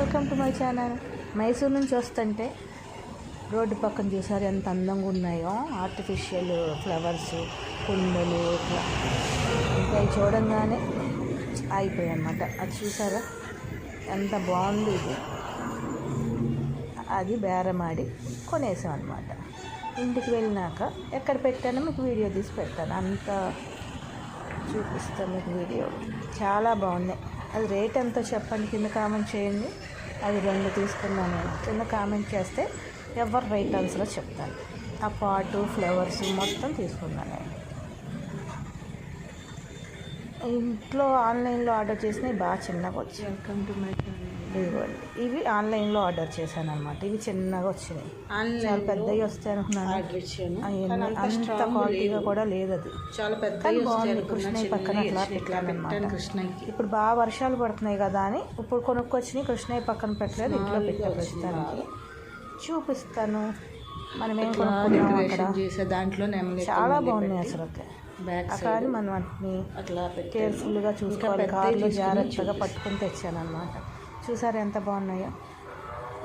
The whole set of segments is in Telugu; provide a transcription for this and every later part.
Welcome to my channel. Mysore నుంచి వస్తుంటే రోడ్డు పక్కన చూసారు ఎంత అందంగా ఉన్నాయో ఆర్టిఫిషియల్ ఫ్లవర్స్, కుండలు ఇట్లా. ఇంకా చూడంగానే ఆగిపోయాయి అన్నమాట. అది చూసారా ఎంత బాగుంది. ఇది అది బేరమాడి కొనేసాం అనమాట. ఇంటికి వెళ్ళినాక ఎక్కడ పెట్టానో మీకు వీడియో తీసి పెట్టాను, అంత చూపిస్తాను మీకు వీడియో. చాలా బాగున్నాయి. అది రేట్ ఎంతో చెప్పండి, కింద కామెంట్ చేయండి. అది 2 తీసుకున్నాను నేను. కింద కామెంట్ చేస్తే ఎవరు రైట్ ఆన్సర్లో చెప్తాను. ఆ పాటు ఫ్లవర్స్ మొత్తం తీసుకున్నాను నేను. ఇంట్లో ఆన్లైన్లో ఆర్డర్ చేసినవి బాగా చిన్నగా వచ్చాయి. Welcome to my channel. ఇదిగోండి, ఇవి ఆన్లైన్లో ఆర్డర్ చేశాను అనమాట. ఇవి చిన్నగా వచ్చినాయి. చాలా పెద్దవి వస్తాయి అనుకున్నాను. అంత క్వాలిటీగా కూడా లేదు. అది చాలా పెద్ద బాగుంది. కృష్ణయ్య పక్కన అట్లా పెట్టానమాట. ఇప్పుడు బాగా వర్షాలు పడుతున్నాయి కదా అని ఇప్పుడు కొనుక్కొచ్చినాయి. కృష్ణయ్య పక్కన పెట్టలేదు, ఇంట్లో పెట్టాను. ప్రస్తుతానికి చూపిస్తాను మనం ఏం కొనుక్కున్నాం అక్కడ. దాంట్లో చాలా బాగున్నాయి అసలు. కానీ మనం వాటిని అట్లా కేర్ఫుల్గా చూసుకోవాలి. కార్లో జాగ్రత్తగా పట్టుకుని తెచ్చాను అనమాట. చూసారు ఎంత బాగున్నాయో.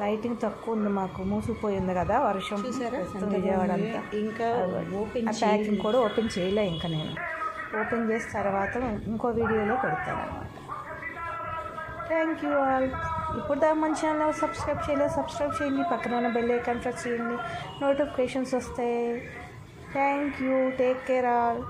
లైటింగ్ తక్కువ ఉంది, మాకు మూసిపోయింది కదా వర్షం. విజయవాడ అంతా. ఇంకా ఆ ప్యాకింగ్ కూడా ఓపెన్ చేయలే. ఇంకా నేను ఓపెన్ చేసిన తర్వాత ఇంకో వీడియోలో పెడతాను అనమాట. Thank you all. ఇప్పుడు దాకా మన ఛానల్ సబ్స్క్రైబ్ చేయలేదు, సబ్స్క్రైబ్ చేయండి. పక్కన ఉన్న బెల్ ఐకాన్ ప్రెస్ చేయండి, నోటిఫికేషన్స్ వస్తాయి. Thank you. Take care all.